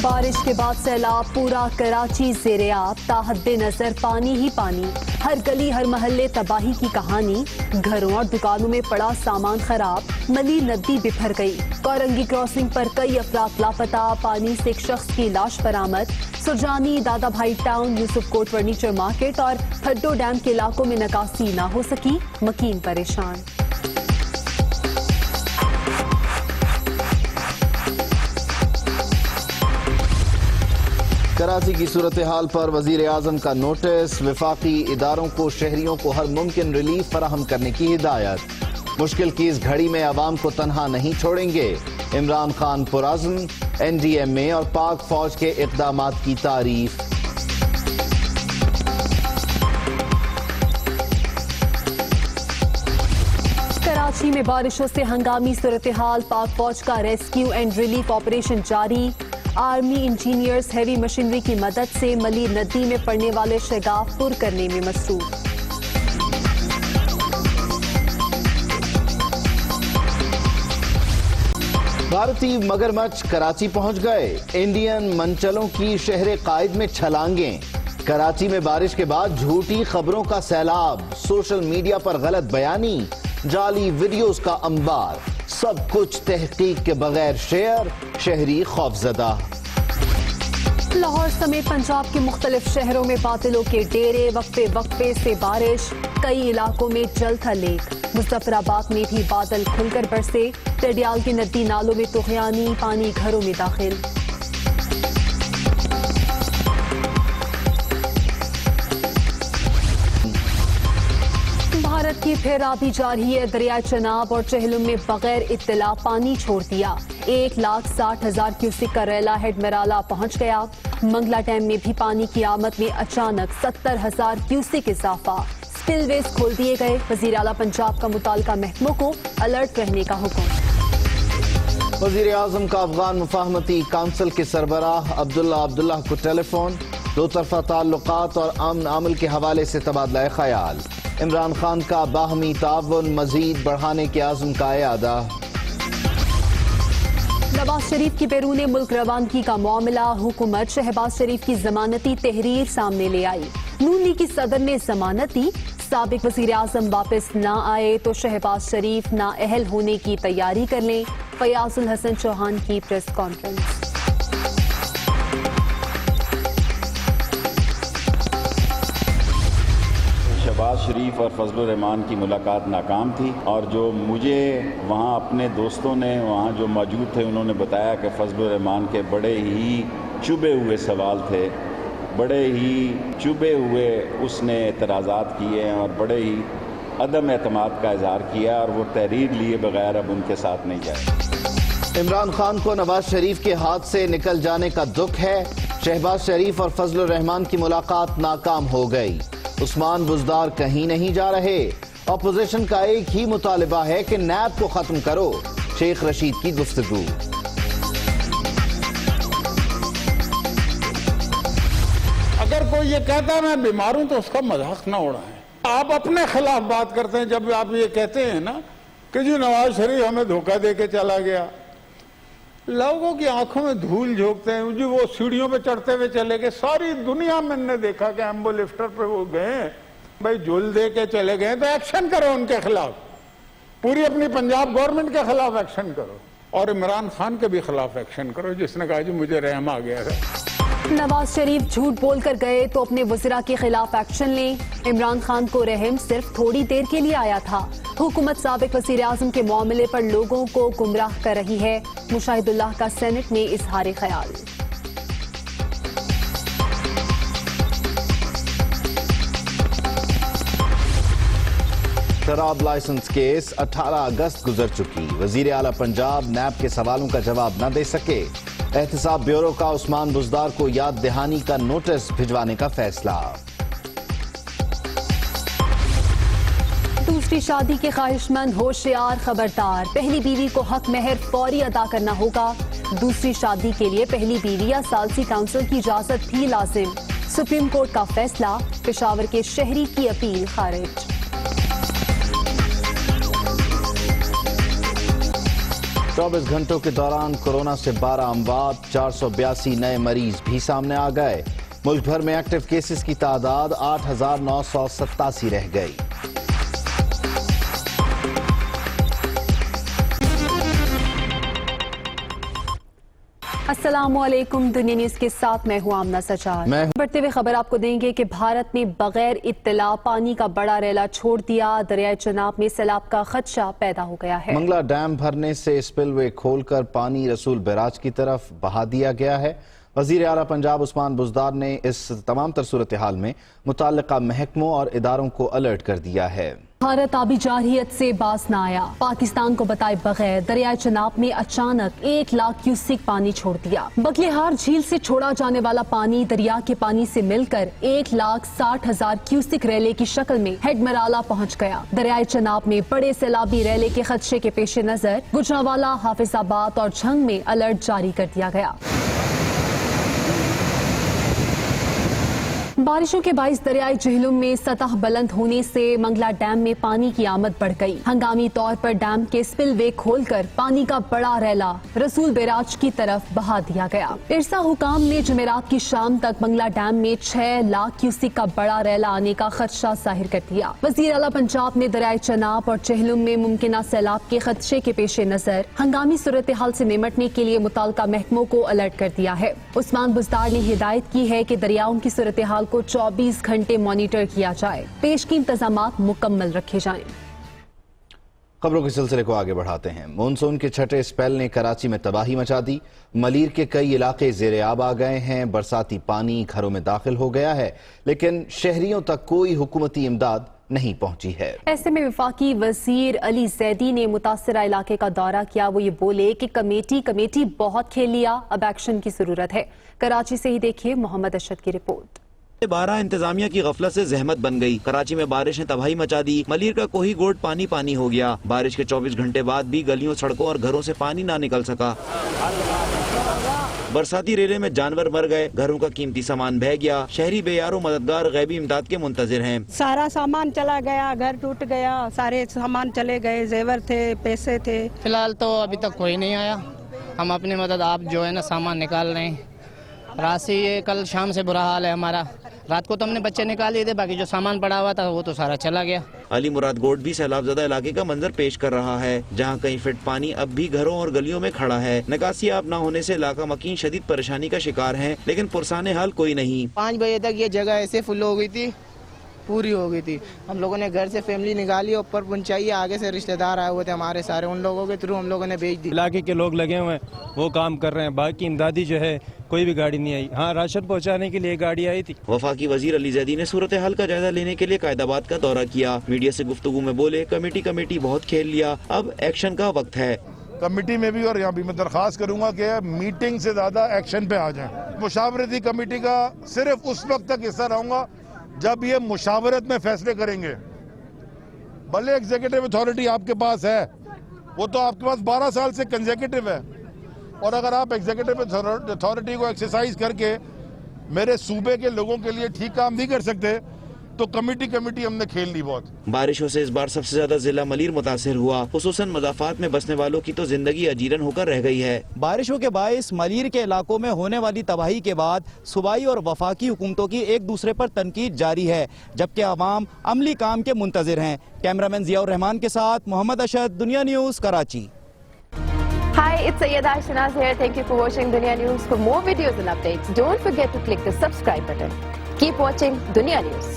بارش کے بعد سیلاب، پورا کراچی زیر آب، تاحد نظر پانی ہی پانی، ہر گلی ہر محلے تباہی کی کہانی، گھروں اور دکانوں میں پڑا سامان خراب، ملی ندی بکھر گئی، کورنگی کراسنگ پر کئی افراد لاپتہ، پانی سے ایک شخص کی لاش برآمد، سرجانی، دادا بھائی ٹاؤن، یوسف کوٹ فرنیچر مارکیٹ اور ہڈو ڈیم کے علاقوں میں نکاسی نہ ہو سکی، مکین پریشان۔ کراچی کی صورتحال پر وزیر اعظم کا نوٹس، وفاقی اداروں کو شہریوں کو ہر ممکن ریلیف فراہم کرنے کی ہدایت، مشکل کی اس گھڑی میں عوام کو تنہا نہیں چھوڑیں گے، عمران خان پرعزم، این ڈی ایم اے اور پاک فوج کے اقدامات کی تعریف۔ کراچی میں بارشوں سے ہنگامی صورتحال، پاک فوج کا ریسکیو اینڈ ریلیف آپریشن جاری، آرمی انجینئرز ہیوی مشینری کی مدد سے ملی ندی میں پڑنے والے شگاف پر کرنے میں مصروف۔ بھارتی مگرمچھ کراچی پہنچ گئے، انڈین منچلوں کی شہر قائد میں چھلانگیں، کراچی میں بارش کے بعد جھوٹی خبروں کا سیلاب، سوشل میڈیا پر غلط بیانی، جعلی ویڈیوز کا انبار، سب کچھ تحقیق کے بغیر شیئر، شہری خوفزدہ۔ لاہور سمیت پنجاب کے مختلف شہروں میں باطلوں کے ڈیرے، وقفے وقفے سے بارش، کئی علاقوں میں جل تھا لیک، مظفر آباد میں بھی بادل کھل کر برسے، ٹڈیال کی ندی نالوں میں طغیانی، پانی گھروں میں داخل۔ بھارت کی پھر آبی جارحی ہے، دریائے چناب اور چہلم میں بغیر اطلاع پانی چھوڑ دیا، 1,60,000 کیوسک کا ریلا ہیڈ میرالا پہنچ گیا، منگلا ڈیم میں بھی پانی کی آمد میں اچانک 70,000 کیوسک اضافہ، سپل ویز کھول دیے گئے، وزیر اعلیٰ پنجاب کا متعلقہ محکموں کو الرٹ رہنے کا حکم۔ وزیر اعظم کا افغان مفاہمتی کونسل کے سربراہ عبداللہ کو ٹیلی فون، دو طرفہ تعلقات اور امن عمل کے حوالے سے تبادلہ خیال، عمران خان کا باہمی تعاون مزید بڑھانے کے عزم کا اعادہ۔ نواز شریف کی بیرون ملک روانگی کا معاملہ، حکومت شہباز شریف کی ضمانتی تحریر سامنے لے آئی، نون لیگ کی صدر نے ضمانت دی، سابق وزیر اعظم واپس نہ آئے تو شہباز شریف نااہل ہونے کی تیاری کر لیں، فیاض الحسن چوہان کی پریس کانفرنس۔ شہباز شریف اور فضل الرحمان کی ملاقات ناکام تھی، اور جو مجھے وہاں اپنے دوستوں نے وہاں جو موجود تھے انہوں نے بتایا کہ فضل الرحمان کے بڑے ہی چبھے ہوئے سوال تھے، بڑے ہی چبھے ہوئے اس نے اعتراضات کیے اور بڑے ہی عدم اعتماد کا اظہار کیا، اور وہ تحریر لیے بغیر اب ان کے ساتھ نہیں جائے۔ عمران خان کو نواز شریف کے ہاتھ سے نکل جانے کا دکھ ہے، شہباز شریف اور فضل الرحمان کی ملاقات ناکام ہو گئی، عثمان بزدار کہیں نہیں جا رہے، اپوزیشن کا ایک ہی مطالبہ ہے کہ نیب کو ختم کرو، شیخ رشید کی گفتگو۔ اگر کوئی یہ کہتا ہے میں بیمار ہوں تو اس کا مذاق نہ اڑائیں، آپ اپنے خلاف بات کرتے ہیں جب آپ یہ کہتے ہیں نا کہ جی نواز شریف ہمیں دھوکہ دے کے چلا گیا، لوگوں کی آنکھوں میں دھول جھونکتے ہیں، جی وہ سیڑھیوں پہ چڑھتے ہوئے چلے گئے، ساری دنیا میں نے دیکھا کہ ایمبو لفٹر پہ وہ گئے، بھائی جھول دے کے چلے گئے تو ایکشن کرو ان کے خلاف، پوری اپنی پنجاب گورنمنٹ کے خلاف ایکشن کرو، اور عمران خان کے بھی خلاف ایکشن کرو جس نے کہا جی مجھے رحم آ گیا ہے۔ نواز شریف جھوٹ بول کر گئے تو اپنے وزراء کے خلاف ایکشن لیں، عمران خان کو رحم صرف تھوڑی دیر کے لیے آیا تھا، حکومت سابق وزیر اعظم کے معاملے پر لوگوں کو گمراہ کر رہی ہے، مشاہد اللہ کا سینٹ میں اظہار خیال۔ شراب لائسنس کیس 18 اگست گزر چکی، وزیر اعلیٰ پنجاب نیب کے سوالوں کا جواب نہ دے سکے، احتساب بیورو کا عثمان بزدار کو یاد دہانی کا نوٹس بھجوانے کا فیصلہ۔ دوسری شادی کے خواہش مند ہوشیار، خبردار، پہلی بیوی کو حق مہر فوری ادا کرنا ہوگا، دوسری شادی کے لیے پہلی بیوی یا ثالثی کونسل کی اجازت بھی لازم، سپریم کورٹ کا فیصلہ، پشاور کے شہری کی اپیل خارج۔ 24 घंटों के दौरान कोरोना से 12 अमवात, 482 नए मरीज भी सामने आ गए। मुल्क भर में एक्टिव केसेस की तादाद 8,987 रह गई। अस्सलामुअलैकुम, दुनिया न्यूज के साथ मैं हूं आमना सचार। बढ़ते हुए खबर आपको देंगे कि भारत ने बगैर इत्तला पानी का बड़ा रेला छोड़ दिया। दरियाए चनाब में सैलाब का खदशा पैदा हो गया है। मंगला डैम भरने से स्पिलवे खोलकर पानी रसूल बैराज की तरफ बहा दिया गया है। वजीर आला पंजाब उस्मान बुज़दार ने इस तमाम तर सूरत हाल में मुताल्लिका महकमों और इदारों को अलर्ट कर दिया है। भारत आबी जारहियत से बाज न आया। पाकिस्तान को बताए बगैर दरियाए चनाब में अचानक 1 लाख क्यूसिक पानी छोड़ दिया। बगलेहार झील से छोड़ा जाने वाला पानी दरिया के पानी से मिलकर 1,60,000 क्यूसिक रेले की शक्ल में हेडमराला पहुंच गया। दरियाए चनाब में बड़े सैलाबी रेले के खदशे के पेश नजर गुजरांवाला, हाफिजाबाद और झंग में अलर्ट जारी कर दिया गया। बारिशों के बाइस दरियाई झीलों में सतह बुलंद होने से मंगला डैम में पानी की आमद बढ़ गई। हंगामी तौर पर डैम के स्पिलवे खोलकर पानी का बड़ा रेला रसूल बैराज की तरफ बहा दिया गया। इरसा हुकाम ने जुमेरात की शाम तक मंगला डैम में 6 लाख क्यूसिक का बड़ा रेला आने का खदशा जाहिर कर दिया। वजीर आला पंजाब ने दरियाई चनाब और चेहलुम में मुमकिन सैलाब के खदशे के पेश नजर हंगामी सूरत हाल से निमटने के लिए मुताल्लिका महकमों को अलर्ट कर दिया है। उस्मान बुज़दार ने हिदायत की है कि दरियाओं की सूरत हाल को 24 घंटे मॉनिटर किया जाए, पेश की इंतजामात मुकम्मल रखे जाएं। खबरों के सिलसिले को आगे बढ़ाते हैं। मानसून के छठे स्पेल ने कराची में तबाही मचा दी। मलीर के कई इलाके ज़ेर-ए-आब आ गए हैं। बरसाती पानी घरों में दाखिल हो गया है, लेकिन शहरियों तक कोई हुकूमती इमदाद नहीं पहुंची है। ऐसे में वफाकी वजीर अली जैदी ने मुतासरा इलाके का दौरा किया। वो ये बोले कि कमेटी बहुत खेल लिया, अब एक्शन की जरूरत है। कराची से ही देखिए मोहम्मद अशद की रिपोर्ट। 12 इंतजामिया की गफलत से जहमत बन गई। कराची में बारिश ने तबाही मचा दी। मलीर का कोही गोट पानी पानी हो गया। बारिश के 24 घंटे बाद भी गलियों, सड़कों और घरों से पानी ना निकल सका। बरसाती रेले में जानवर मर गए, घरों का कीमती सामान बह गया। शहरी बेयारो मददगार गैबी इमदाद के मुंतजिर हैं। सारा सामान चला गया, घर टूट गया, सारे सामान चले गए, जेवर थे, पैसे थे। फिलहाल तो अभी तक कोई नहीं आया। हम अपनी मदद आप जो है ना सामान निकाल रहे हैं। रात से ये कल शाम से बुरा हाल है हमारा। रात को तो हमने बच्चे निकाल लिए थे, बाकी जो सामान पड़ा हुआ था वो तो सारा चला गया। अली मुराद गोट भी सैलाब ज़दा इलाके का मंजर पेश कर रहा है, जहाँ कई फीट पानी अब भी घरों और गलियों में खड़ा है। निकासी आब न होने से इलाका मकीन शदीद परेशानी का शिकार है, लेकिन पुरसाने हाल कोई नहीं। 5 बजे तक ये जगह ऐसे फुल हो गई थी, पूरी हो गई थी। हम लोगों ने घर से फैमिली निकाली, ऊपर पहुंचाई। आगे से रिश्तेदार आए हुए थे हमारे सारे, उन लोगों के थ्रू हम लोगों ने भेज दी। इलाके के लोग लगे हुए हैं, वो काम कर रहे हैं। बाकी इमदादी जो है कोई भी गाड़ी नहीं आई। हाँ, राशन पहुंचाने के लिए गाड़ी आई थी। वफाकी वजीर अली जैदी ने सूरत हाल का जायजा लेने के लिए कायदाबाद का दौरा किया। मीडिया से गुफ्तगू में बोले, कमेटी बहुत खेल लिया, अब एक्शन का वक्त है। कमेटी में भी और यहाँ भी मैं दरख्वास्त करूंगा कि मीटिंग से ज्यादा एक्शन पे आ जाए। मुशावरती कमेटी का सिर्फ उस वक्त तक हिस्सा रहूंगा जब ये मुशावरत में फैसले करेंगे। भले एग्जीक्यूटिव अथॉरिटी आपके पास है, वो तो आपके पास 12 साल से कंसेक्यूटिव है, और अगर आप एग्जीक्यूटिव अथॉरिटी को एक्सरसाइज करके मेरे सूबे के लोगों के लिए ठीक काम नहीं कर सकते, तो कमेटी हमने खेल ली बहुत। बारिशों से इस बार सबसे ज्यादा जिला मलीर मुतासिर हुआ। खुसूसन मज़ाफ़ात में बसने वालों की तो जिंदगी अजीरन होकर रह गई है। बारिशों के बायस मलीर के इलाकों में होने वाली तबाही के बाद सूबाई और वफाकी हुकूमतों की एक दूसरे पर तनकीद जारी है, जबकि अवाम अमली काम के मुंतजिर हैं। कैमरामैन जियाउर रहमान के साथ मोहम्मद अशद, दुनिया news, Karachi. Hi, it's Sayyeda Shanaz here. Thank you for watching Dunya News. For more videos and updates, don't forget to click the subscribe button. Keep watching Dunya News.